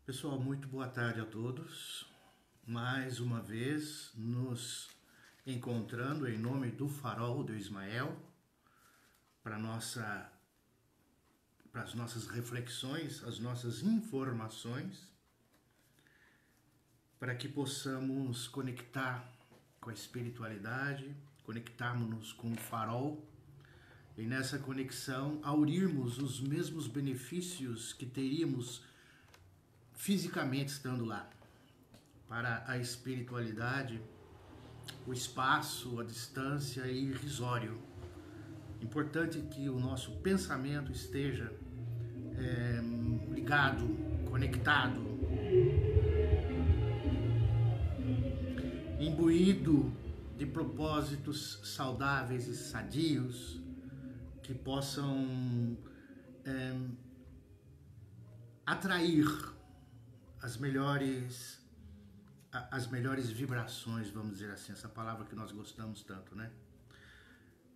Pessoal, muito boa tarde a todos. Mais uma vez nos encontrando em nome do Farol do Ismael para as nossas reflexões, as nossas informações, para que possamos conectar com a espiritualidade, conectarmos-nos com o farol e nessa conexão aurirmos os mesmos benefícios que teríamos fisicamente estando lá. Para a espiritualidade, o espaço, a distância é irrisório. Importante que o nosso pensamento esteja ligado, conectado, imbuído de propósitos saudáveis e sadios que possam atrair as melhores vibrações, vamos dizer assim, essa palavra que nós gostamos tanto, né?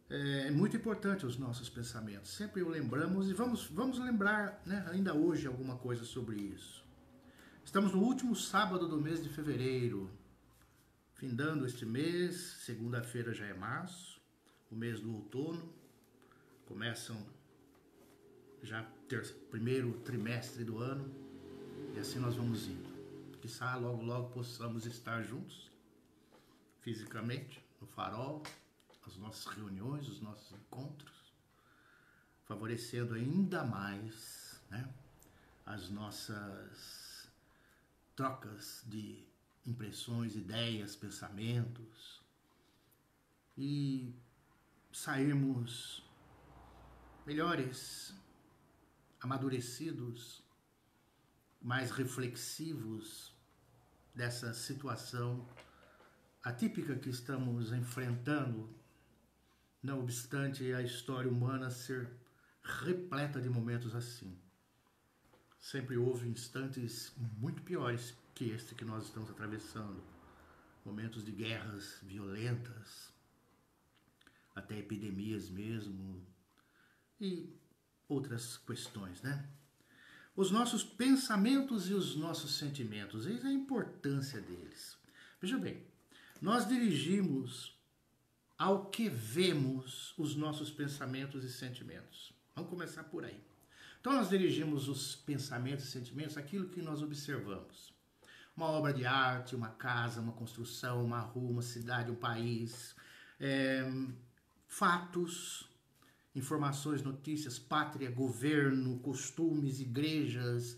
É muito importante os nossos pensamentos, sempre o lembramos e vamos lembrar, né, ainda hoje alguma coisa sobre isso. Estamos no último sábado do mês de fevereiro, findando este mês, segunda-feira já é março, o mês do outono, começam já primeiro trimestre do ano, e assim nós vamos indo. Quizá logo logo possamos estar juntos, fisicamente, no farol, as nossas reuniões, os nossos encontros, favorecendo ainda mais, né, as nossas trocas de impressões, ideias, pensamentos, e sairmos melhores, amadurecidos, mais reflexivos dessa situação atípica que estamos enfrentando, não obstante a história humana ser repleta de momentos assim. Sempre houve instantes muito piores que este que nós estamos atravessando, momentos de guerras violentas, até epidemias mesmo, e outras questões, né? Os nossos pensamentos e os nossos sentimentos, eis a importância deles. Veja bem, nós dirigimos ao que vemos os nossos pensamentos e sentimentos. Vamos começar por aí. Então nós dirigimos os pensamentos e sentimentos àquilo que nós observamos. Uma obra de arte, uma casa, uma construção, uma rua, uma cidade, um país, fatos, informações, notícias, pátria, governo, costumes, igrejas.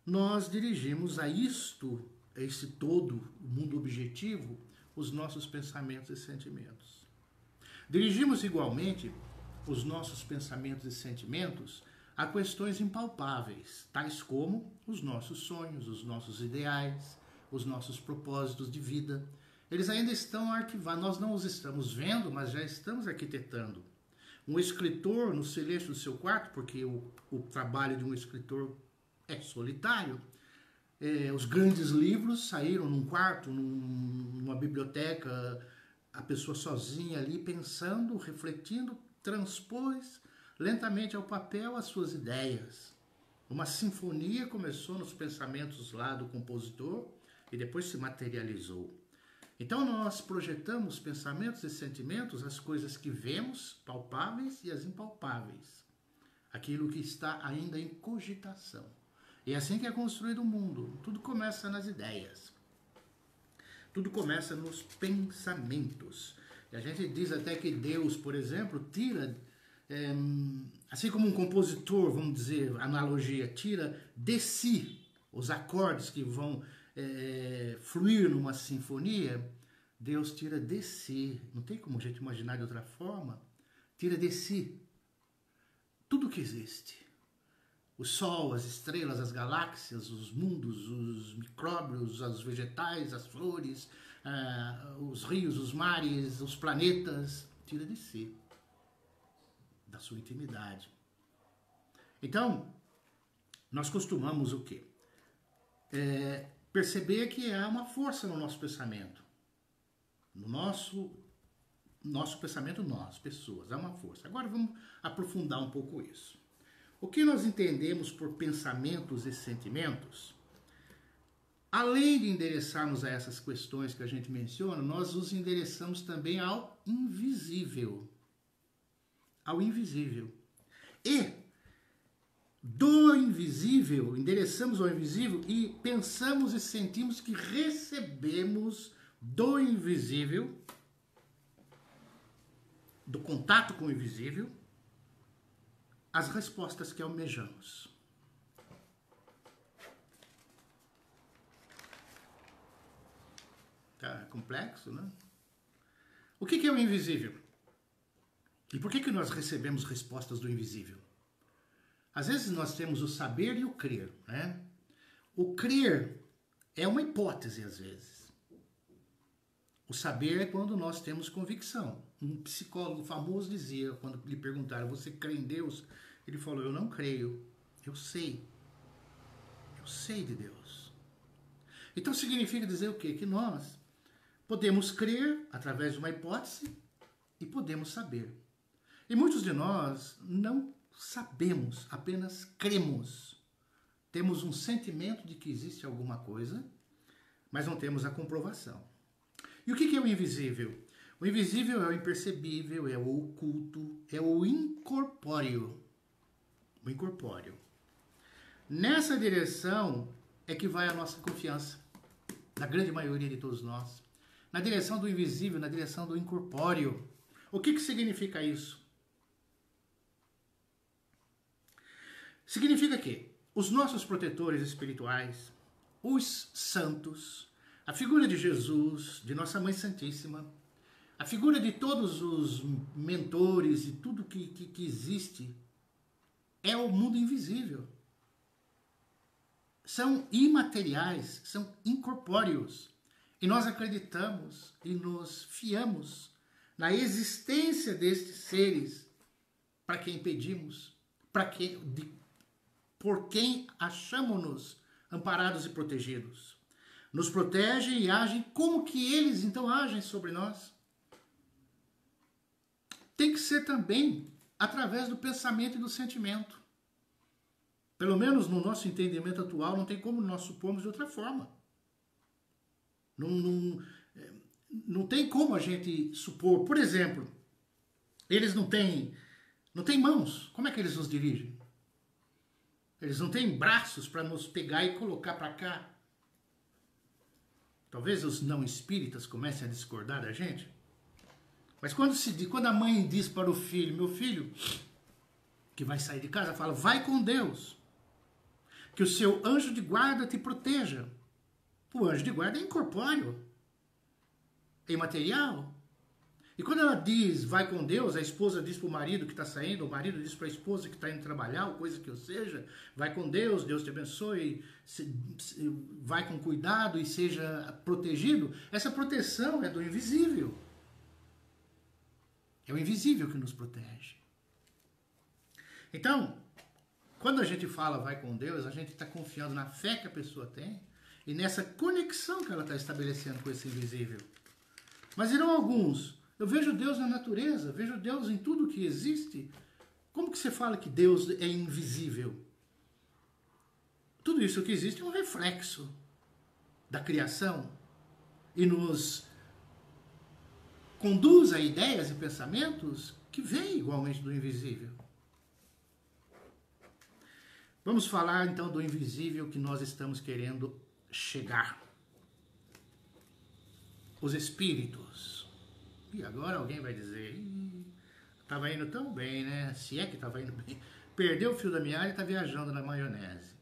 Nós dirigimos a esse todo, o mundo objetivo, os nossos pensamentos e sentimentos. Dirigimos igualmente os nossos pensamentos e sentimentos a questões impalpáveis, tais como os nossos sonhos, os nossos ideais, os nossos propósitos de vida. Eles ainda estão arquivados, nós não os estamos vendo, mas já estamos arquitetando. Um escritor, no silêncio do seu quarto, porque o trabalho de um escritor é solitário, os grandes livros saíram num quarto, numa biblioteca, a pessoa sozinha ali, pensando, refletindo, transpôs lentamente ao papel as suas ideias. Uma sinfonia começou nos pensamentos lá do compositor e depois se materializou. Então nós projetamos pensamentos e sentimentos, as coisas que vemos, palpáveis e as impalpáveis. Aquilo que está ainda em cogitação. E é assim que é construído o mundo. Tudo começa nas ideias. Tudo começa nos pensamentos. E a gente diz até que Deus, por exemplo, tira, assim como um compositor, vamos dizer, analogia, tira de si os acordes que vão fluir numa sinfonia, Deus tira de si, não tem como a gente imaginar de outra forma, tira de si tudo que existe. O sol, as estrelas, as galáxias, os mundos, os micróbios, os vegetais, as flores, os rios, os mares, os planetas, tira de si, da sua intimidade. Então, nós costumamos o quê? Perceber que há uma força no nosso pensamento. No nosso pensamento, nós, pessoas, há uma força. Agora vamos aprofundar um pouco isso. O que nós entendemos por pensamentos e sentimentos Além de endereçarmos a essas questões que a gente menciona, nós os endereçamos também ao invisível. Ao invisível. E do invisível, endereçamos ao invisível e pensamos e sentimos que recebemos do invisível, do contato com o invisível, as respostas que almejamos. Tá complexo, né? O que é o invisível? E por que nós recebemos respostas do invisível? Às vezes nós temos o saber e o crer, né? O crer é uma hipótese, às vezes. O saber é quando nós temos convicção. Um psicólogo famoso dizia, quando lhe perguntaram, você crê em Deus? Ele falou, eu não creio, eu sei. Eu sei de Deus. Então significa dizer o quê? Que nós podemos crer através de uma hipótese e podemos saber. E muitos de nós não sabemos, apenas cremos. Temos um sentimento de que existe alguma coisa, mas não temos a comprovação. E o que é o invisível? O invisível é o impercebível, é o oculto, é o incorpóreo. O incorpóreo. Nessa direção é que vai a nossa confiança, na grande maioria de todos nós. Na direção do invisível, na direção do incorpóreo. O que significa isso? Significa que os nossos protetores espirituais, os santos, a figura de Jesus, de Nossa Mãe Santíssima, a figura de todos os mentores e tudo que existe, é o mundo invisível. São imateriais, são incorpóreos. E nós acreditamos e nos fiamos na existência destes seres para quem pedimos, por quem achamos-nos amparados e protegidos. Nos protegem e agem como que eles então agem sobre nós. Tem que ser também através do pensamento e do sentimento. Pelo menos no nosso entendimento atual, não tem como nós supormos de outra forma. Não tem como a gente supor. Por exemplo, eles não têm mãos. Como é que eles nos dirigem? Eles não têm braços para nos pegar e colocar para cá. Talvez os não espíritas comecem a discordar da gente. Mas quando a mãe diz para o filho, meu filho, que vai sair de casa, fala, vai com Deus. Que o seu anjo de guarda te proteja. O anjo de guarda é incorpóreo. É imaterial. E quando ela diz, vai com Deus, a esposa diz para o marido que está saindo, o marido diz para a esposa que está indo trabalhar, ou coisa que eu seja, vai com Deus, Deus te abençoe, vai com cuidado e seja protegido. Essa proteção é do invisível. É o invisível que nos protege. Então, quando a gente fala vai com Deus, a gente está confiando na fé que a pessoa tem e nessa conexão que ela está estabelecendo com esse invisível. Mas irão alguns, eu vejo Deus na natureza, vejo Deus em tudo que existe. Como que você fala que Deus é invisível? Tudo isso que existe é um reflexo da criação e nos conduz a ideias e pensamentos que vêm igualmente do invisível. Vamos falar então do invisível que nós estamos querendo chegar. Os espíritos. E agora alguém vai dizer, estava indo tão bem, né? Se é que estava indo bem. Perdeu o fio da meada e está viajando na maionese.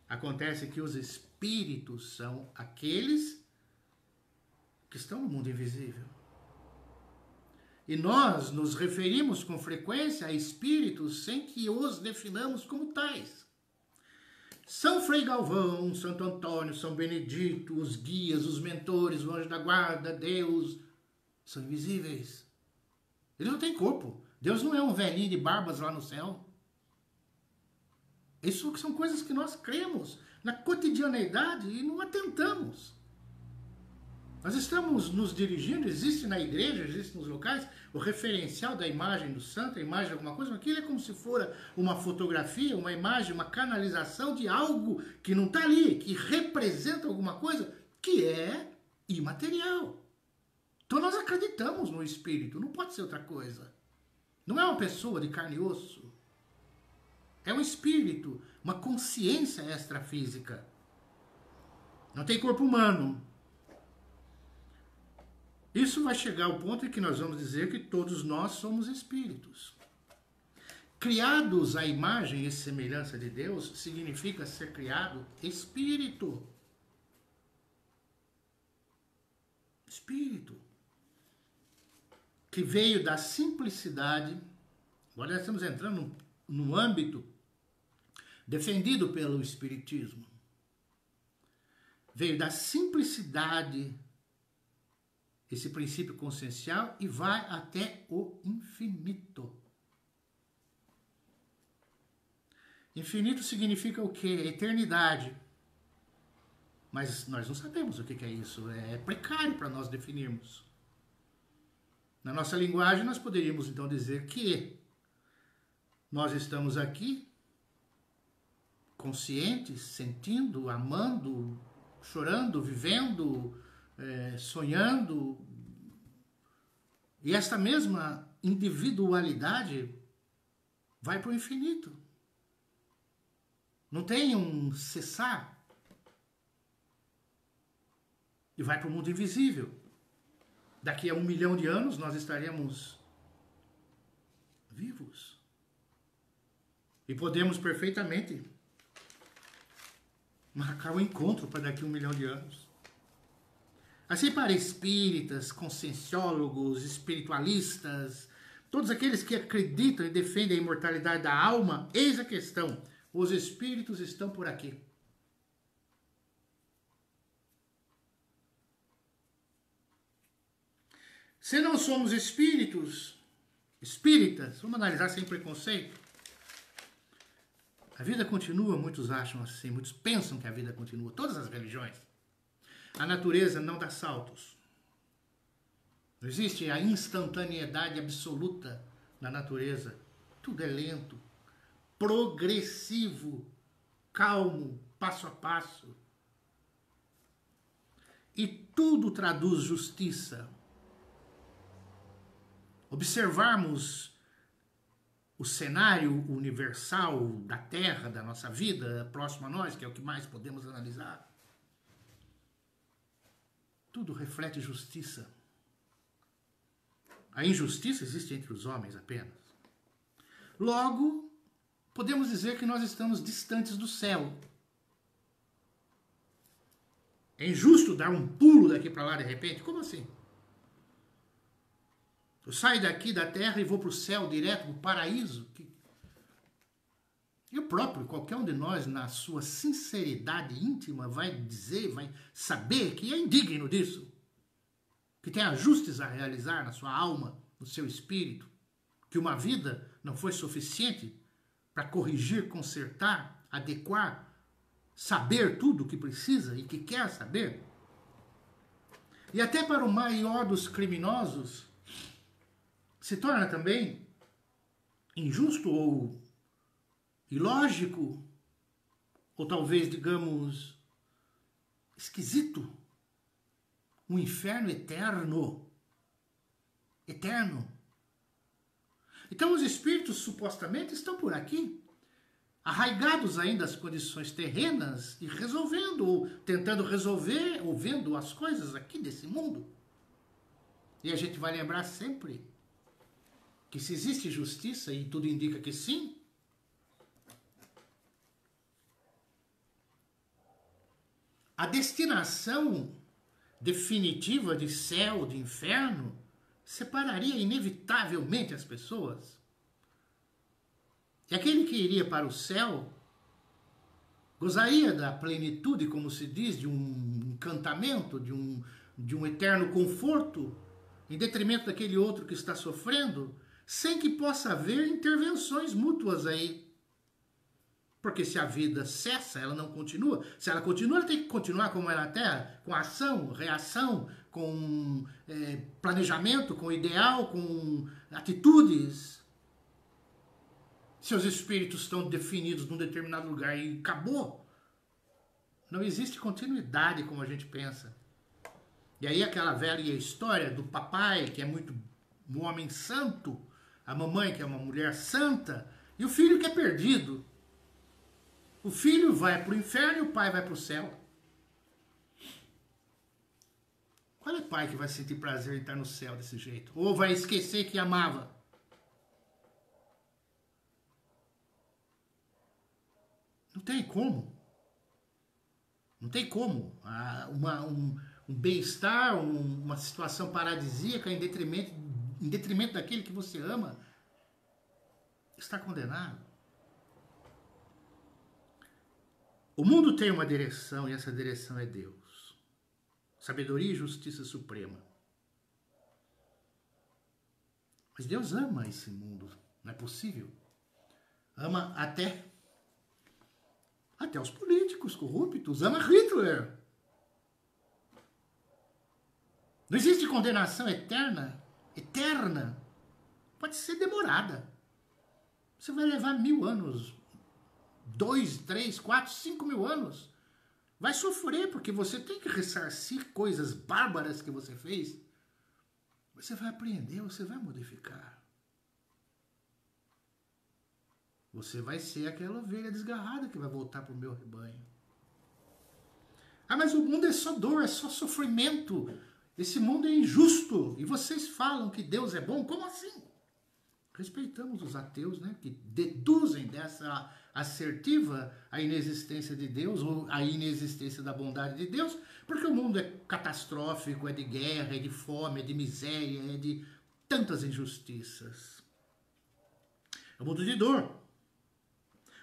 Acontece que os espíritos são aqueles que estão no mundo invisível. E nós nos referimos com frequência a espíritos sem que os definamos como tais. São Frei Galvão, Santo Antônio, São Benedito, os guias, os mentores, o anjo da guarda, Deus, são invisíveis. Eles não têm corpo. Deus não é um velhinho de barbas lá no céu. Isso são coisas que nós cremos na cotidianeidade e não atentamos. Nós estamos nos dirigindo, existe na igreja, existe nos locais, o referencial da imagem do santo, a imagem de alguma coisa, mas aquilo é como se fora uma fotografia, uma imagem, uma canalização de algo que não está ali, que representa alguma coisa que é imaterial. Então nós acreditamos no espírito, não pode ser outra coisa. Não é uma pessoa de carne e osso. É um espírito, uma consciência extrafísica. Não tem corpo humano. Isso vai chegar ao ponto em que nós vamos dizer que todos nós somos espíritos. Criados à imagem e semelhança de Deus significa ser criado espírito. Espírito. Que veio da simplicidade. Agora nós estamos entrando no âmbito defendido pelo Espiritismo. Veio da simplicidade esse princípio consciencial e vai até o infinito. Infinito significa o quê? Eternidade. Mas nós não sabemos o que é isso. É precário para nós definirmos. Na nossa linguagem, nós poderíamos então dizer que nós estamos aqui conscientes, sentindo, amando, chorando, vivendo, sonhando, e esta mesma individualidade vai para o infinito. Não tem um cessar. E vai para o mundo invisível. Daqui a 1 milhão de anos nós estaremos vivos. E podemos perfeitamente marcar um encontro para daqui a 1 milhão de anos. Assim, para espíritas, conscienciólogos, espiritualistas, todos aqueles que acreditam e defendem a imortalidade da alma, eis a questão: os espíritos estão por aqui. Se não somos espíritas, vamos analisar sem preconceito. A vida continua, muitos acham assim, muitos pensam que a vida continua, todas as religiões. A natureza não dá saltos. Não existe a instantaneidade absoluta na natureza. Tudo é lento, progressivo, calmo, passo a passo. E tudo traduz justiça. Observarmos o cenário universal da Terra, da nossa vida, próximo a nós, que é o que mais podemos analisar. Tudo reflete justiça. A injustiça existe entre os homens apenas. Logo, podemos dizer que nós estamos distantes do céu. É injusto dar um pulo daqui para lá de repente? Como assim? Eu saio daqui da terra e vou para o céu direto, para o paraíso. Eu próprio, qualquer um de nós, na sua sinceridade íntima, vai dizer, vai saber que é indigno disso. Que tem ajustes a realizar na sua alma, no seu espírito. Que uma vida não foi suficiente para corrigir, consertar, adequar, saber tudo o que precisa e que quer saber. E até para o maior dos criminosos, se torna também injusto ou ilógico, ou talvez, digamos, esquisito, um inferno eterno. Eterno. Então os espíritos supostamente estão por aqui, arraigados ainda às condições terrenas e resolvendo, ou tentando resolver, ou vendo as coisas aqui desse mundo. E a gente vai lembrar sempre que se existe justiça, e tudo indica que sim, a destinação definitiva de céu, de inferno, separaria inevitavelmente as pessoas. E aquele que iria para o céu gozaria da plenitude, como se diz, de um encantamento, de um eterno conforto, em detrimento daquele outro que está sofrendo, sem que possa haver intervenções mútuas aí. Porque se a vida cessa, ela não continua. Se ela continua, ela tem que continuar como é na Terra, com ação, reação, com planejamento, com ideal, com atitudes. Seus espíritos estão definidos num determinado lugar e acabou. Não existe continuidade como a gente pensa. E aí aquela velha história do papai, que é muito um homem santo, a mamãe, que é uma mulher santa, e o filho que é perdido. O filho vai para o inferno e o pai vai para o céu. Qual é o pai que vai sentir prazer em estar no céu desse jeito? Ou vai esquecer que amava? Não tem como. Não tem como. Um bem-estar, uma situação paradisíaca em detrimento daquele que você ama, está condenado. O mundo tem uma direção e essa direção é Deus. Sabedoria e justiça suprema. Mas Deus ama esse mundo. Não é possível. Ama até os políticos corruptos. Ama Hitler. Não existe condenação eterna. Eterna. Pode ser demorada. Você vai levar 1000 anos. 2, 3, 4, 5 mil anos. Vai sofrer, porque você tem que ressarcir coisas bárbaras que você fez. Você vai aprender, você vai modificar. Você vai ser aquela ovelha desgarrada que vai voltar para o meu rebanho. Ah, mas o mundo é só dor, é só sofrimento. Esse mundo é injusto. E vocês falam que Deus é bom? Como assim? Respeitamos os ateus, né, que deduzem dessa assertiva a inexistência de Deus ou a inexistência da bondade de Deus, porque o mundo é catastrófico, é de guerra, é de fome, é de miséria, é de tantas injustiças. É um mundo de dor,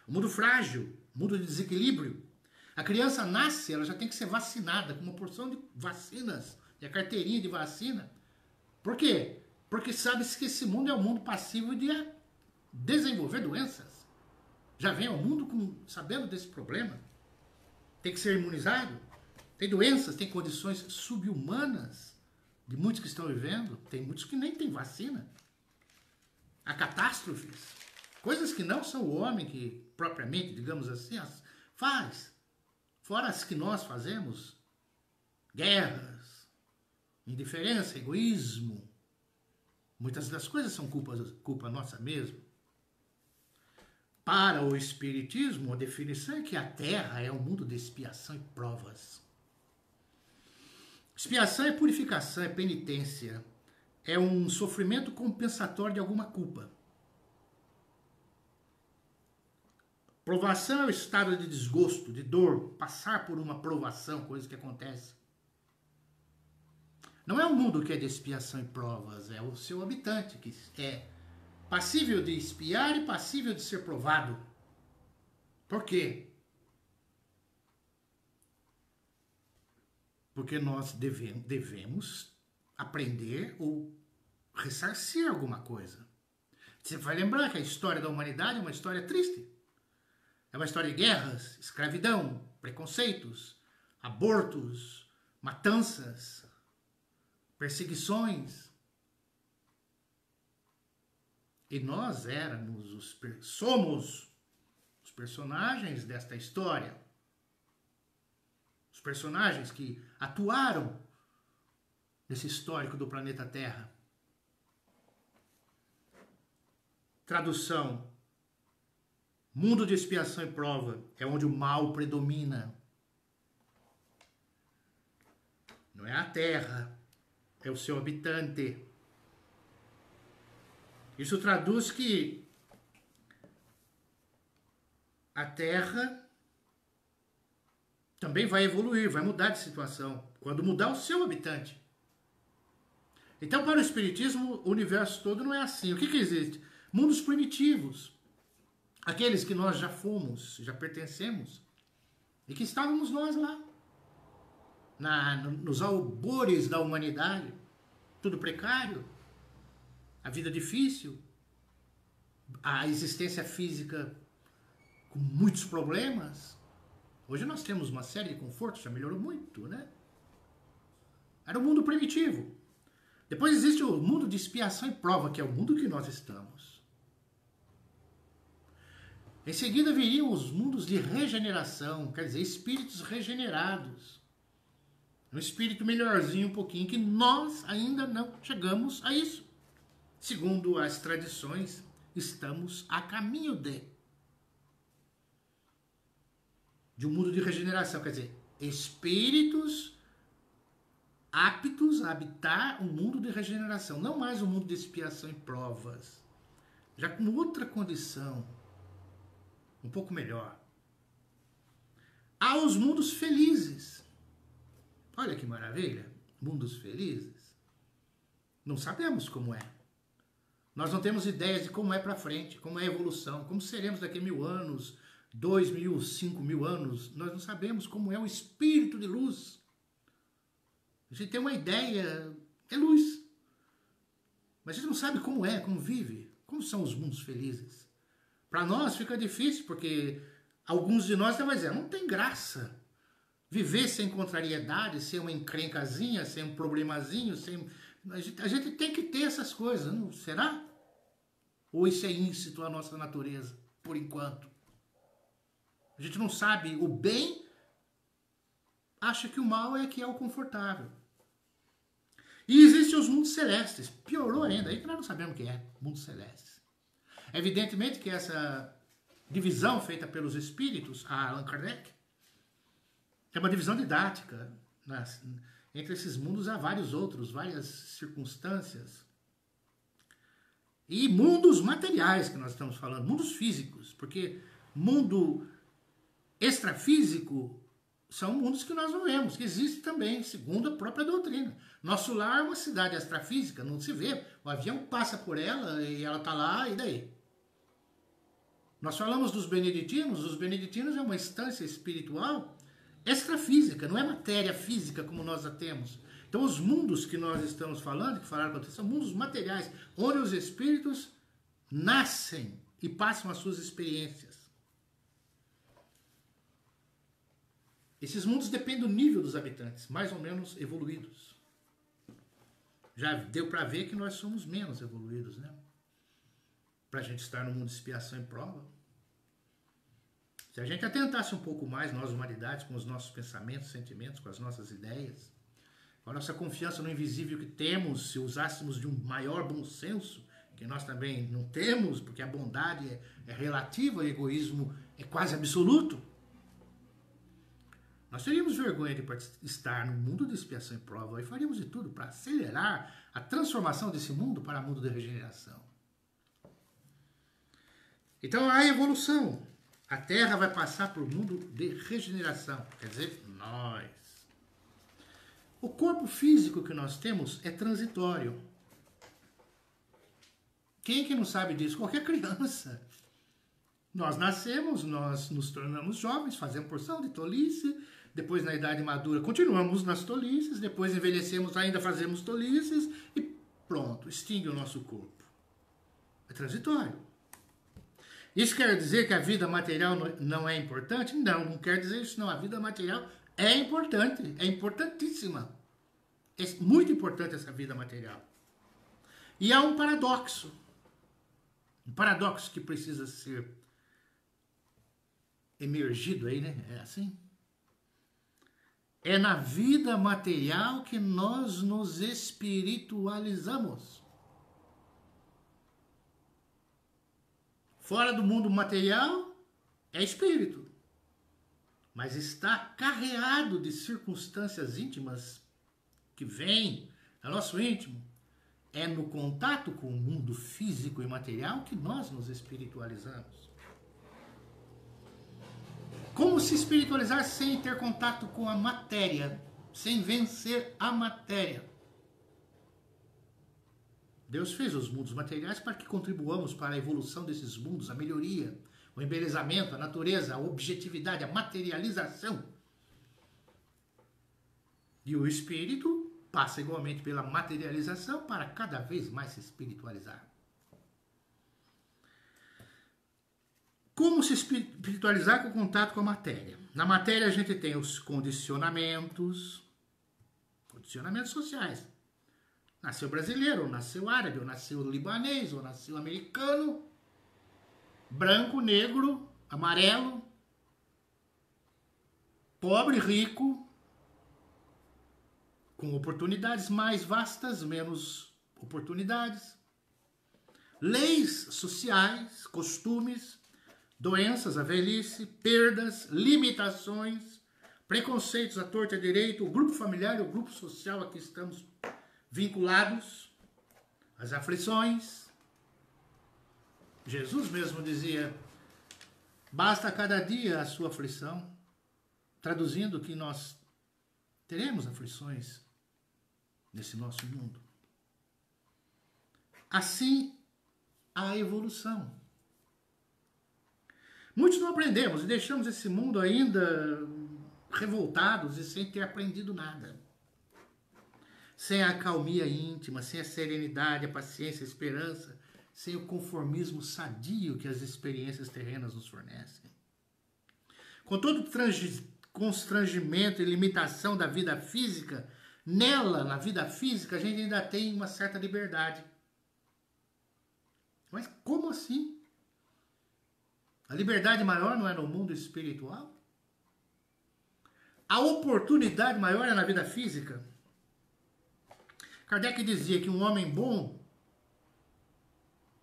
um mundo frágil, um mundo de desequilíbrio. A criança nasce, ela já tem que ser vacinada com uma porção de vacinas, e a carteirinha de vacina. Por quê? Porque sabe-se que esse mundo é um mundo passivo de desenvolver doenças. Já vem ao mundo sabendo desse problema. Tem que ser imunizado. Tem doenças, tem condições subhumanas de muitos que estão vivendo. Tem muitos que nem têm vacina. Há catástrofes. Coisas que não são o homem que, propriamente, digamos assim, faz. Fora as que nós fazemos. Guerras, indiferença, egoísmo. Muitas das coisas são culpa nossa mesmo. Para o Espiritismo, a definição é que a Terra é um mundo de expiação e provas. Expiação é purificação, é penitência. É um sofrimento compensatório de alguma culpa. Provação é o estado de desgosto, de dor, passar por uma provação, coisa que acontece. Não é um mundo que é de expiação e provas, é o seu habitante que é passível de expiar e passível de ser provado. Por quê? Porque nós devemos aprender ou ressarcir alguma coisa. Você vai lembrar que a história da humanidade é uma história triste. É uma história de guerras, escravidão, preconceitos, abortos, matanças, perseguições. E nós somos os personagens desta história. Os personagens que atuaram nesse histórico do planeta Terra. Tradução. Mundo de expiação e prova é onde o mal predomina. Não é a Terra, é o seu habitante. Isso traduz que a Terra também vai evoluir, vai mudar de situação, quando mudar o seu habitante. Então, para o Espiritismo, o universo todo não é assim. O que existe? Mundos primitivos. Aqueles que nós já fomos, já pertencemos, e que estávamos nós lá, nos albores da humanidade, tudo precário, a vida difícil, a existência física com muitos problemas. Hoje nós temos uma série de confortos, já melhorou muito, né? Era o mundo primitivo. Depois existe o mundo de expiação e prova, que é o mundo que nós estamos. Em seguida viriam os mundos de regeneração, quer dizer, espíritos regenerados. Um espírito melhorzinho um pouquinho, que nós ainda não chegamos a isso. Segundo as tradições, estamos a caminho de um mundo de regeneração, quer dizer, espíritos aptos a habitar um mundo de regeneração, não mais um mundo de expiação e provas, já com outra condição, um pouco melhor. Há os mundos felizes. Olha que maravilha, mundos felizes. Não sabemos como é. Nós não temos ideias de como é para frente, como é a evolução, como seremos daqui a 1000 anos, 2000, 5000 anos. Nós não sabemos como é o espírito de luz. A gente tem uma ideia, é luz. Mas a gente não sabe como é, como vive, como são os mundos felizes. Para nós fica difícil, porque alguns de nós vão dizer, não tem graça. Viver sem contrariedade, sem uma encrencazinha, sem um problemazinho, sem... A gente tem que ter essas coisas, não será? Ou isso é íncito à nossa natureza, por enquanto? A gente não sabe o bem, acha que o mal é que é o confortável. E existem os mundos celestes. Piorou ainda, aí que nós não sabemos o que é, mundos celestes. Evidentemente que essa divisão feita pelos espíritos, a Allan Kardec, é uma divisão didática. Entre esses mundos há vários outros, várias circunstâncias. E mundos materiais que nós estamos falando, mundos físicos, porque mundo extrafísico são mundos que nós não vemos, que existem também, segundo a própria doutrina. Nosso lar é uma cidade extrafísica, não se vê. O avião passa por ela e ela está lá, e daí? Nós falamos dos beneditinos, os beneditinos é uma instância espiritual extrafísica, não é matéria física como nós a temos. Então os mundos que nós estamos falando, que falaram com vocês, são mundos materiais, onde os espíritos nascem e passam as suas experiências. Esses mundos dependem do nível dos habitantes, mais ou menos evoluídos. Já deu para ver que nós somos menos evoluídos, né? Para a gente estar no mundo de expiação e prova. Se a gente atentasse um pouco mais, nós humanidades, com os nossos pensamentos, sentimentos, com as nossas ideias, com a nossa confiança no invisível que temos, se usássemos de um maior bom senso, que nós também não temos, porque a bondade é relativa, o egoísmo é quase absoluto, nós teríamos vergonha de estar no mundo de expiação e prova e faríamos de tudo para acelerar a transformação desse mundo para o mundo de regeneração. Então, a evolução. A Terra vai passar por um mundo de regeneração, quer dizer, nós. O corpo físico que nós temos é transitório. Quem que não sabe disso? Qualquer criança. Nós nascemos, nós nos tornamos jovens, fazemos porção de tolice, depois na idade madura continuamos nas tolices, depois envelhecemos, ainda fazemos tolices e pronto, extingue o nosso corpo. É transitório. Isso quer dizer que a vida material não é importante? Não, não quer dizer isso não. A vida material é importante, é importantíssima. É muito importante essa vida material. E há um paradoxo que precisa ser emergido aí, né? É assim? É na vida material que nós nos espiritualizamos. Fora do mundo material é espírito, mas está carreado de circunstâncias íntimas que vêm do nosso íntimo. É no contato com o mundo físico e material que nós nos espiritualizamos. Como se espiritualizar sem ter contato com a matéria, sem vencer a matéria? Deus fez os mundos materiais para que contribuamos para a evolução desses mundos, a melhoria, o embelezamento, a natureza, a objetividade, a materialização. E o espírito passa igualmente pela materialização para cada vez mais se espiritualizar. Como se espiritualizar com contato com a matéria? Na matéria a gente tem os condicionamentos, condicionamentos sociais. Nasceu brasileiro, ou nasceu árabe, ou nasceu libanês, ou nasceu americano, branco, negro, amarelo, pobre, rico, com oportunidades mais vastas, menos oportunidades, leis sociais, costumes, doenças, a velhice, perdas, limitações, preconceitos à torta e à direita, o grupo familiar e o grupo social a que estamos vinculados, as aflições. Jesus mesmo dizia, basta cada dia a sua aflição, traduzindo que nós teremos aflições nesse nosso mundo. Assim, a evolução. Muitos não aprendemos e deixamos esse mundo ainda revoltados e sem ter aprendido nada. Sem a calmia íntima, sem a serenidade, a paciência, a esperança, sem o conformismo sadio que as experiências terrenas nos fornecem. Com todo constrangimento e limitação da vida física, nela, na vida física, a gente ainda tem uma certa liberdade. Mas como assim? A liberdade maior não é no mundo espiritual? A oportunidade maior é na vida física? Kardec dizia que um homem bom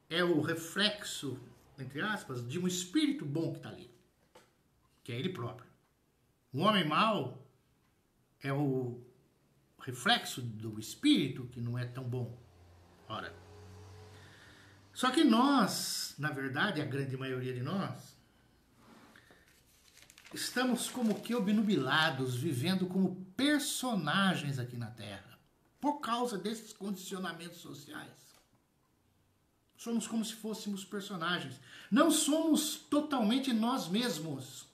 é o reflexo, entre aspas, de um espírito bom que está ali, que é ele próprio. Um homem mau é o reflexo do espírito que não é tão bom. Ora, só que nós, na verdade, a grande maioria de nós, estamos como que obnubilados, vivendo como personagens aqui na Terra, por causa desses condicionamentos sociais. Somos como se fôssemos personagens. Não somos totalmente nós mesmos.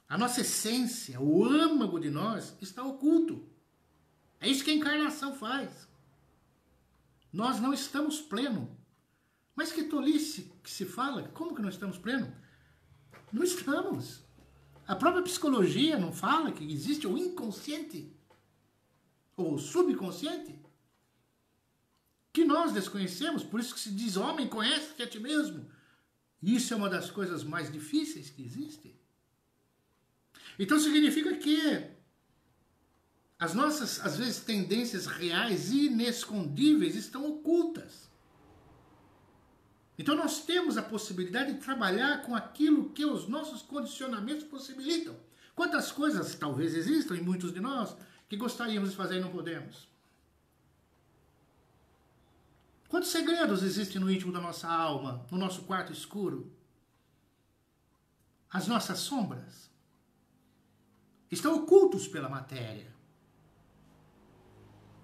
A nossa essência, o âmago de nós, está oculto. É isso que a encarnação faz. Nós não estamos plenos. Mas que tolice que se fala. Como que não estamos plenos? Não estamos. A própria psicologia não fala que existe o inconsciente ou o subconsciente, que nós desconhecemos, por isso que se diz, homem, conhece-te a ti mesmo. Isso é uma das coisas mais difíceis que existem. Então significa que as nossas, às vezes, tendências reais e inescondíveis estão ocultas. Então nós temos a possibilidade de trabalhar com aquilo que os nossos condicionamentos possibilitam. Quantas coisas talvez existam em muitos de nós que gostaríamos de fazer e não podemos? Quantos segredos existem no íntimo da nossa alma, no nosso quarto escuro? As nossas sombras estão ocultos pela matéria.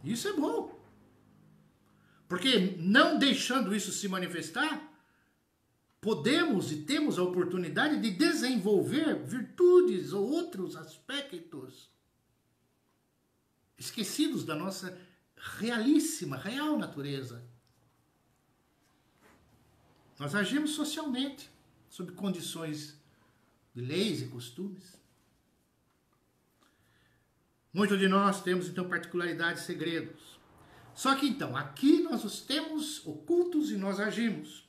Isso é bom. Porque não deixando isso se manifestar, podemos e temos a oportunidade de desenvolver virtudes ou outros aspectos esquecidos da nossa realíssima, real natureza. Nós agimos socialmente, sob condições de leis e costumes. Muitos de nós temos, então, particularidades, segredos. Só que, então, aqui nós os temos ocultos e nós agimos.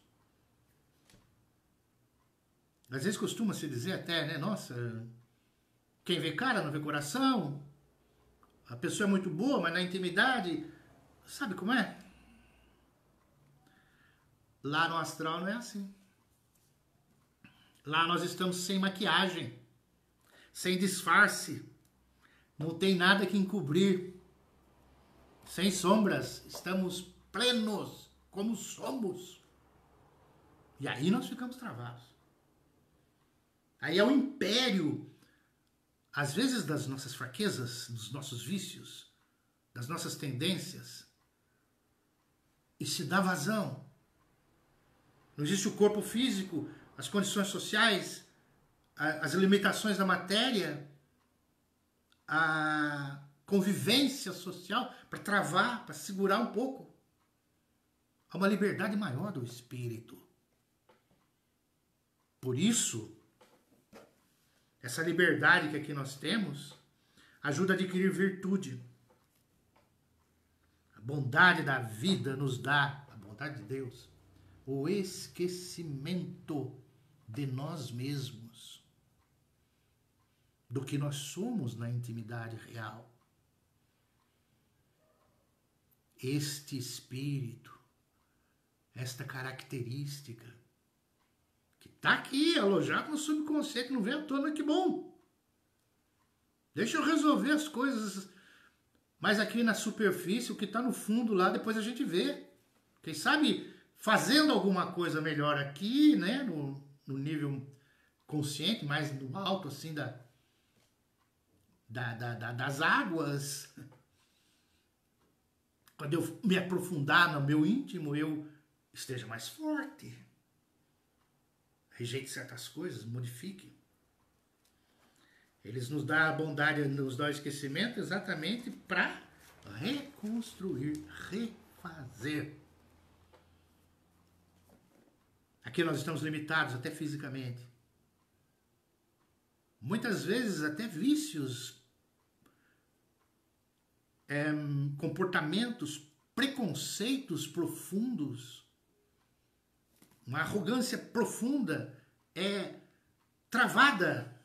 Às vezes costuma-se dizer até, né, nossa, quem vê cara não vê coração. A pessoa é muito boa, mas na intimidade, sabe como é? Lá no astral não é assim. Lá nós estamos sem maquiagem, sem disfarce, não tem nada que encobrir, sem sombras, estamos plenos, como somos. E aí nós ficamos travados. Aí é o império, às vezes, das nossas fraquezas, dos nossos vícios, das nossas tendências, e se dá vazão. Não existe o corpo físico, as condições sociais, as limitações da matéria, a convivência social para travar, para segurar um pouco. Há uma liberdade maior do espírito. Por isso, essa liberdade que aqui nós temos ajuda a adquirir virtude. A bondade da vida nos dá, a bondade de Deus, o esquecimento de nós mesmos, do que nós somos na intimidade real. Este espírito, esta característica, que está aqui, alojado no subconsciente, não vem à tona, que bom. Deixa eu resolver as coisas, mas aqui na superfície, o que está no fundo lá, depois a gente vê. Quem sabe fazendo alguma coisa melhor aqui, né, no nível consciente, mais no alto, assim, das águas. Quando eu me aprofundar no meu íntimo, eu esteja mais forte. Rejeite certas coisas, modifique. Eles nos dão a bondade, nos dão o esquecimento exatamente para reconstruir, refazer. Aqui nós estamos limitados até fisicamente. Muitas vezes até vícios, comportamentos, preconceitos profundos, uma arrogância profunda é travada.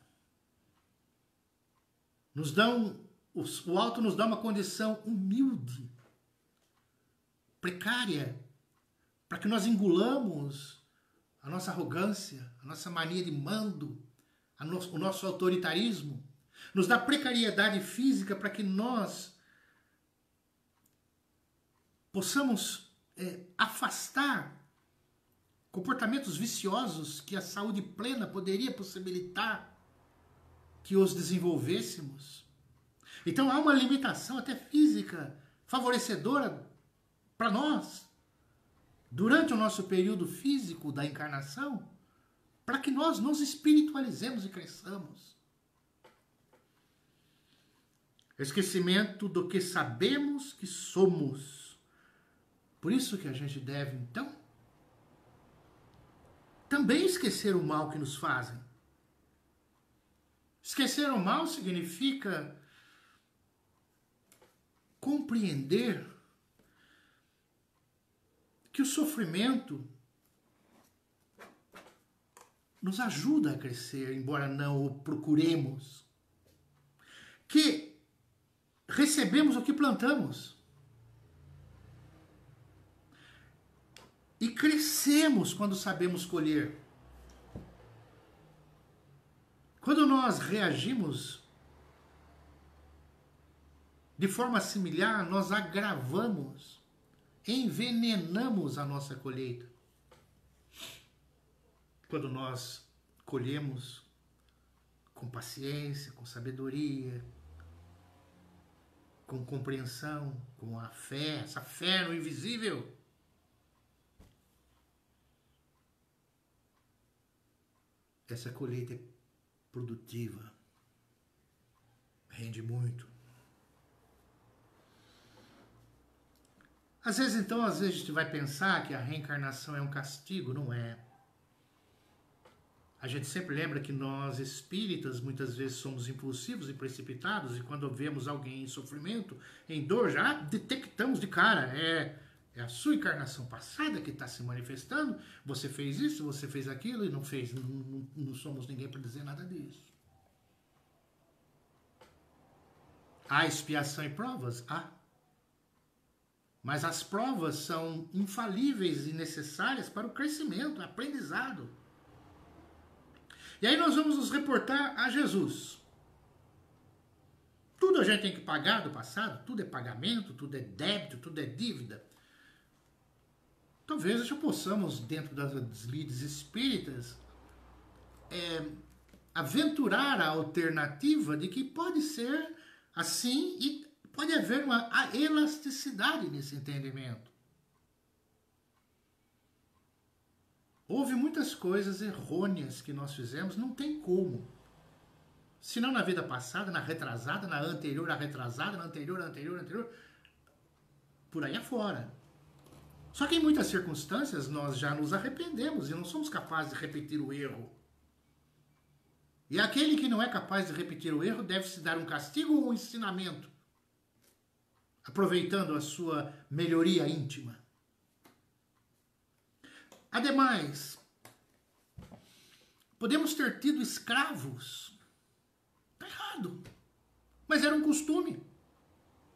O alto nos dá uma condição humilde, precária, para que nós engolamos a nossa arrogância, a nossa mania de mando, o nosso autoritarismo. Nos dá precariedade física para que nós possamos afastar comportamentos viciosos que a saúde plena poderia possibilitar que os desenvolvêssemos. Então há uma limitação até física favorecedora para nós durante o nosso período físico da encarnação, para que nós nos espiritualizemos e cresçamos. Esquecimento do que sabemos que somos. Por isso que a gente deve, então, também esquecer o mal que nos fazem. Esquecer o mal significa compreender que o sofrimento nos ajuda a crescer, embora não o procuremos. Que recebemos o que plantamos. E crescemos quando sabemos colher. Quando nós reagimos de forma similar, nós agravamos, envenenamos a nossa colheita. Quando nós colhemos com paciência, com sabedoria, com compreensão, com a fé, essa fé no invisível, essa colheita é produtiva, rende muito. Às vezes a gente vai pensar que a reencarnação é um castigo, não é. A gente sempre lembra que nós espíritas muitas vezes somos impulsivos e precipitados, e quando vemos alguém em sofrimento, em dor, já detectamos de cara, é a sua encarnação passada que está se manifestando, você fez isso, você fez aquilo e não fez, não somos ninguém para dizer nada disso. Há expiação e provas? Há. Mas as provas são infalíveis e necessárias para o crescimento, o aprendizado. E aí nós vamos nos reportar a Jesus. Tudo a gente tem que pagar do passado, tudo é pagamento, tudo é débito, tudo é dívida. Talvez já possamos, dentro das lides espíritas, aventurar a alternativa de que pode ser assim e pode haver uma elasticidade nesse entendimento. Houve muitas coisas errôneas que nós fizemos, não tem como. Se não na vida passada, na retrasada, na anterior, na retrasada, na anterior, por aí afora. Só que em muitas circunstâncias nós já nos arrependemos e não somos capazes de repetir o erro. E aquele que não é capaz de repetir o erro deve se dar um castigo ou um ensinamento, aproveitando a sua melhoria íntima. Ademais, podemos ter tido escravos. Está errado. Mas era um costume.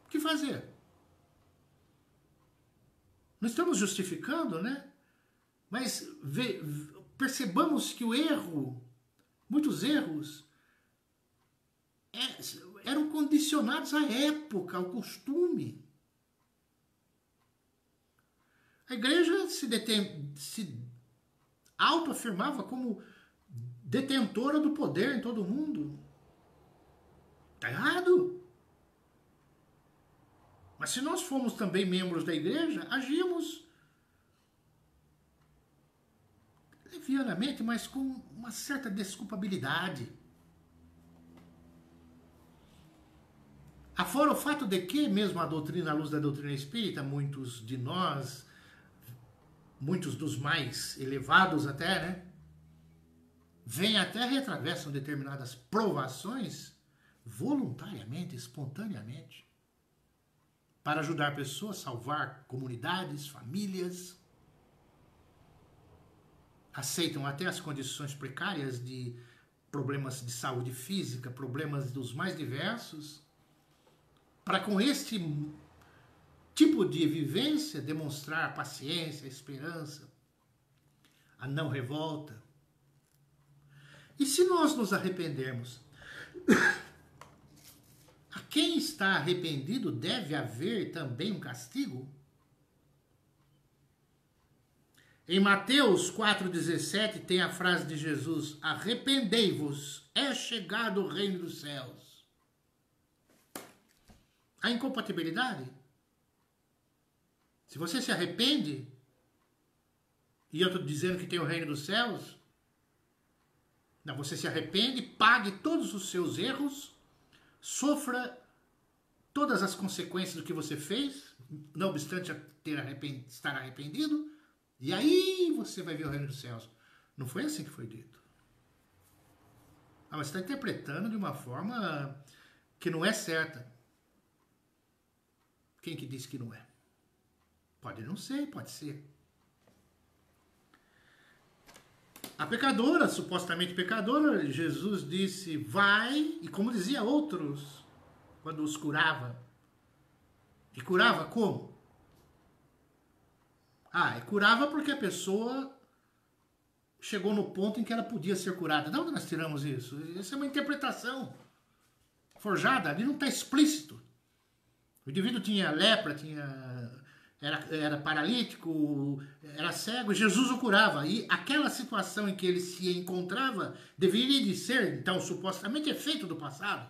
O que fazer? Não estamos justificando, né? Mas percebamos que o erro, muitos erros, eram condicionados à época, ao costume. A igreja se autoafirmava como detentora do poder em todo o mundo. Está errado. Mas se nós formos também membros da igreja, agimos levianamente, mas com uma certa desculpabilidade. Afora o fato de que, mesmo a doutrina, à luz da doutrina espírita, muitos de nós, muitos dos mais elevados até, né, vêm até e atravessam determinadas provações voluntariamente, espontaneamente, para ajudar pessoas, salvar comunidades, famílias. Aceitam até as condições precárias de problemas de saúde física, problemas dos mais diversos, para com este tipo de vivência demonstrar paciência, esperança, a não revolta. E se nós nos arrependermos, a quem está arrependido deve haver também um castigo? Em Mateus 4,17 tem a frase de Jesus: arrependei-vos, é chegado o reino dos céus. A incompatibilidade? Se você se arrepende, e eu estou dizendo que tem o reino dos céus, não, você se arrepende, pague todos os seus erros, sofra todas as consequências do que você fez, não obstante estar arrependido, e aí você vai ver o reino dos céus. Não foi assim que foi dito. Ah, mas você está interpretando de uma forma que não é certa. Quem que disse que não é? Pode não ser, pode ser. A pecadora, supostamente pecadora, Jesus disse, vai, e como dizia outros, quando os curava. E curava como? Curava porque a pessoa chegou no ponto em que ela podia ser curada. De onde nós tiramos isso? Isso é uma interpretação forjada, ali não está explícito. O indivíduo tinha lepra, era paralítico, era cego, e Jesus o curava. E aquela situação em que ele se encontrava deveria de ser, então, supostamente efeito do passado.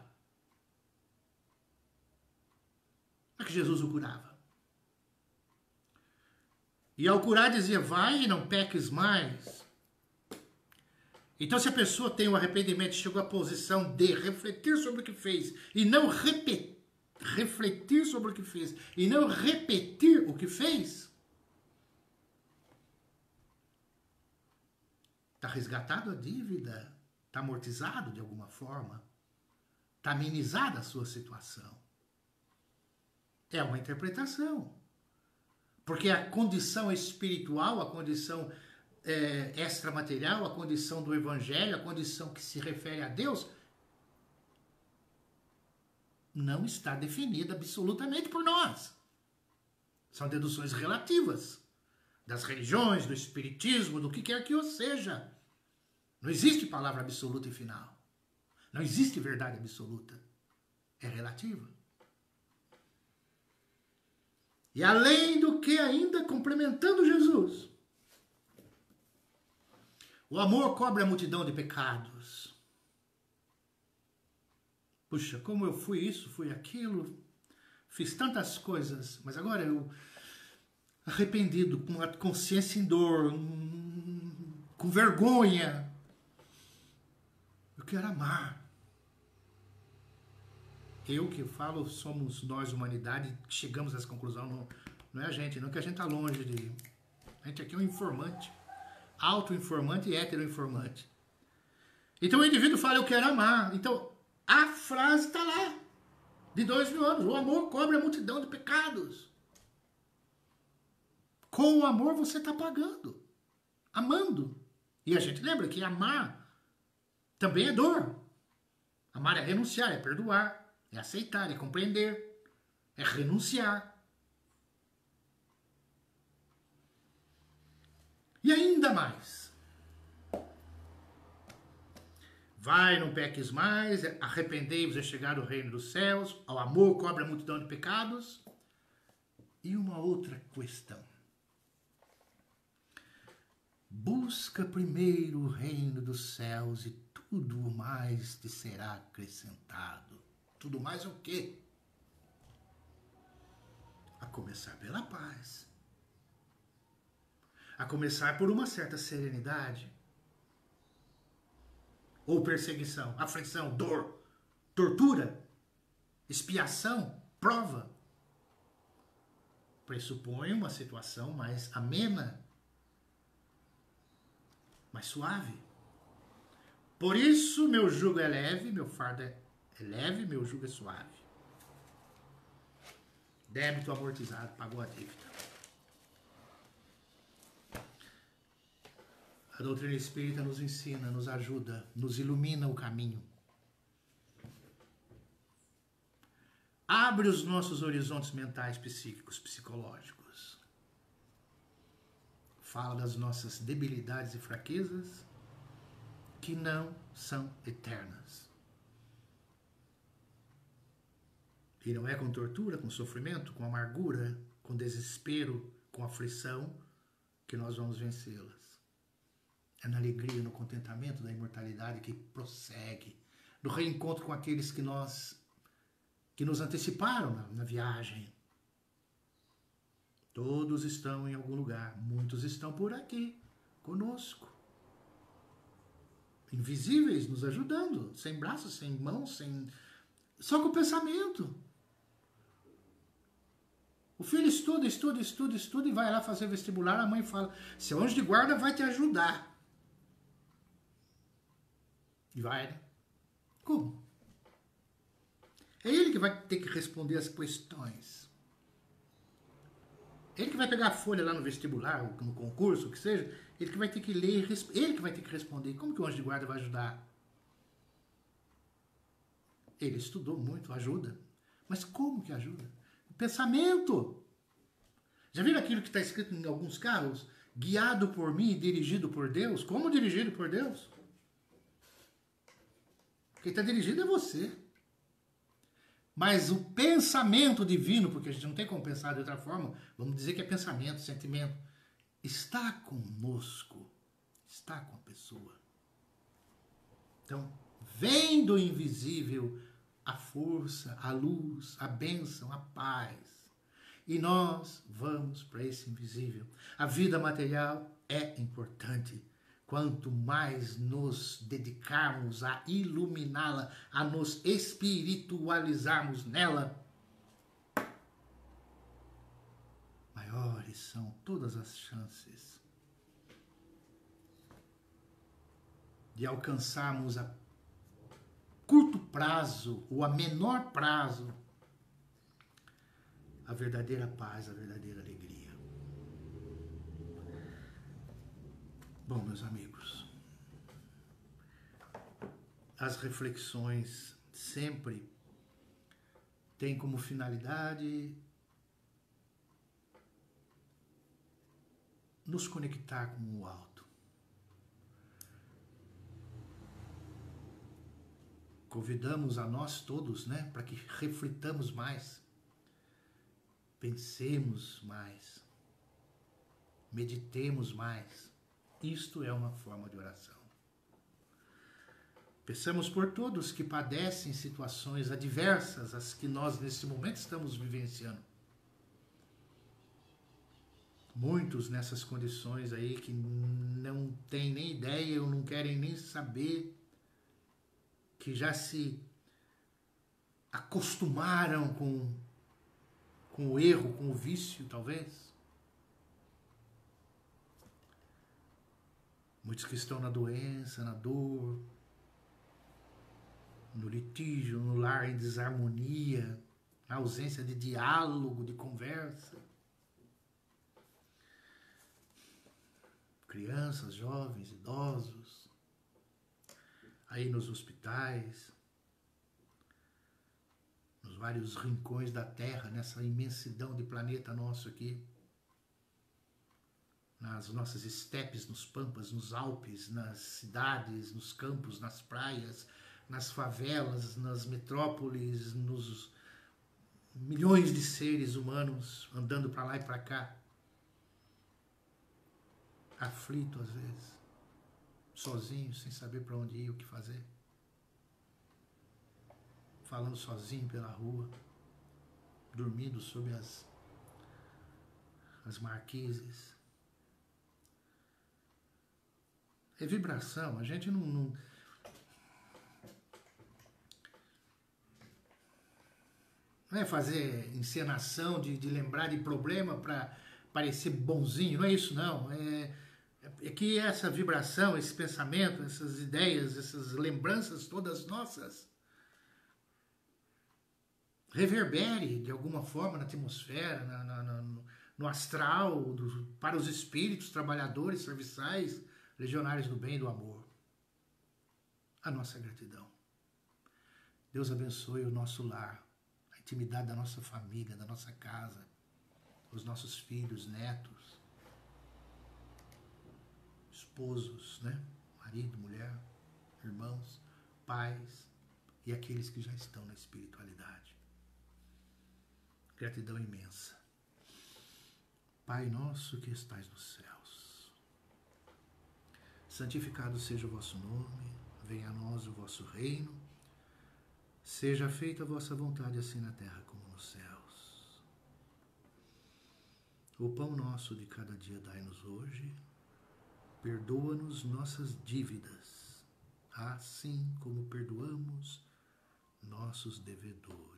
Como é que Jesus o curava? E ao curar dizia, vai e não peques mais. Então se a pessoa tem o arrependimento, chegou à posição de refletir sobre o que fez e não refletir sobre o que fez e não repetir o que fez, está resgatado a dívida, está amortizado de alguma forma, está amenizada a sua situação. É uma interpretação. Porque a condição espiritual, a condição extramaterial, a condição do evangelho, a condição que se refere a Deus, não está definida absolutamente por nós. São deduções relativas das religiões, do espiritismo, do que quer que eu seja. Não existe palavra absoluta e final. Não existe verdade absoluta. É relativa. E além do que, ainda complementando Jesus, o amor cobre a multidão de pecados. Puxa, como eu fui isso, fui aquilo, fiz tantas coisas, mas agora eu, arrependido, com a consciência em dor, com vergonha, eu quero amar. Eu que falo, somos nós, humanidade, chegamos a essa conclusão, não é a gente, não que a gente está longe de... A gente aqui é um informante, auto-informante e hétero-informante. Então o indivíduo fala, eu quero amar. Então a frase está lá, de 2000 anos. O amor cobre a multidão de pecados. Com o amor você está pagando, amando. E a gente lembra que amar também é dor. Amar é renunciar, é perdoar, é aceitar, é compreender, é renunciar. E ainda mais. Vai, não peques mais, arrependei-vos é chegar ao reino dos céus, ao amor cobre a multidão de pecados. E uma outra questão. Busca primeiro o reino dos céus e tudo mais te será acrescentado. Tudo mais o quê? A começar pela paz. A começar por uma certa serenidade. Ou perseguição, aflição, dor, tortura, expiação, prova. Pressupõe uma situação mais amena, mais suave. Por isso, meu jugo é leve, meu fardo é leve, meu jugo é suave. Débito amortizado, pagou a dívida. A doutrina espírita nos ensina, nos ajuda, nos ilumina o caminho. Abre os nossos horizontes mentais, psíquicos, psicológicos. Fala das nossas debilidades e fraquezas que não são eternas. E não é com tortura, com sofrimento, com amargura, com desespero, com aflição que nós vamos vencê-las. É na alegria, no contentamento da imortalidade que prossegue, no reencontro com aqueles que nos anteciparam na viagem. Todos estão em algum lugar, muitos estão por aqui, conosco. Invisíveis, nos ajudando, sem braços, sem mãos, só com o pensamento. O filho estuda e vai lá fazer vestibular, a mãe fala, seu anjo de guarda vai te ajudar. E vai, né? Como? É ele que vai ter que responder as questões. Ele que vai pegar a folha lá no vestibular, ou no concurso, o que seja, ele que vai ter que ler, ele que vai ter que responder. Como que o anjo de guarda vai ajudar? Ele estudou muito, ajuda. Mas como que ajuda? O pensamento. Já viram aquilo que está escrito em alguns carros? Guiado por mim e dirigido por Deus? Como dirigido por Deus? Quem está dirigido é você. Mas o pensamento divino, porque a gente não tem como pensar de outra forma, vamos dizer que é pensamento, sentimento, está conosco, está com a pessoa. Então, vem do invisível a força, a luz, a bênção, a paz. E nós vamos para esse invisível. A vida material é importante. Quanto mais nos dedicarmos a iluminá-la, a nos espiritualizarmos nela, maiores são todas as chances de alcançarmos a curto prazo ou a menor prazo a verdadeira paz, a verdadeira alegria. Bom, meus amigos, as reflexões sempre têm como finalidade nos conectar com o alto. Convidamos a nós todos, né, para que reflitamos mais, pensemos mais, meditemos mais. Isto é uma forma de oração. Peçamos por todos que padecem situações adversas, as que nós nesse momento estamos vivenciando. Muitos nessas condições aí que não têm nem ideia ou não querem nem saber, que já se acostumaram com o erro, com o vício, talvez. Muitos que estão na doença, na dor, no litígio, no lar em desarmonia, na ausência de diálogo, de conversa. Crianças, jovens, idosos, aí nos hospitais, nos vários rincões da Terra, nessa imensidão de planeta nosso aqui, nas nossas estepes, nos pampas, nos Alpes, nas cidades, nos campos, nas praias, nas favelas, nas metrópoles, nos milhões de seres humanos andando para lá e para cá, aflito às vezes, sozinho, sem saber para onde ir, o que fazer, falando sozinho pela rua, dormindo sob as marquises. É vibração, a gente não é fazer encenação de lembrar de problema para parecer bonzinho, não é isso não. É que essa vibração, esse pensamento, essas ideias, essas lembranças todas nossas reverbere de alguma forma na atmosfera, no astral, para os espíritos trabalhadores, serviçais, legionários do bem e do amor. A nossa gratidão. Deus abençoe o nosso lar, a intimidade da nossa família, da nossa casa, os nossos filhos, netos, esposos, né? Marido, mulher, irmãos, pais e aqueles que já estão na espiritualidade. Gratidão imensa. Pai nosso que estais nos céus, santificado seja o vosso nome, venha a nós o vosso reino, seja feita a vossa vontade assim na terra como nos céus. O pão nosso de cada dia dai-nos hoje, perdoa-nos nossas dívidas, assim como perdoamos nossos devedores.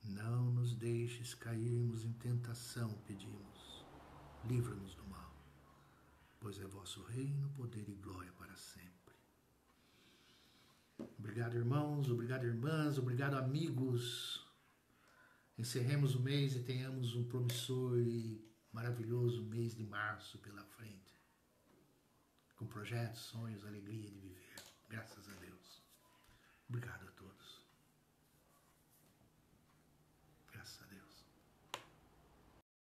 Não nos deixes cairmos em tentação, pedimos, livra-nos do mal, pois é vosso reino, poder e glória para sempre. Obrigado, irmãos, obrigado, irmãs, obrigado, amigos. Encerremos o mês e tenhamos um promissor e maravilhoso mês de março pela frente, com projetos, sonhos, alegria de viver. Graças a Deus. Obrigado a todos.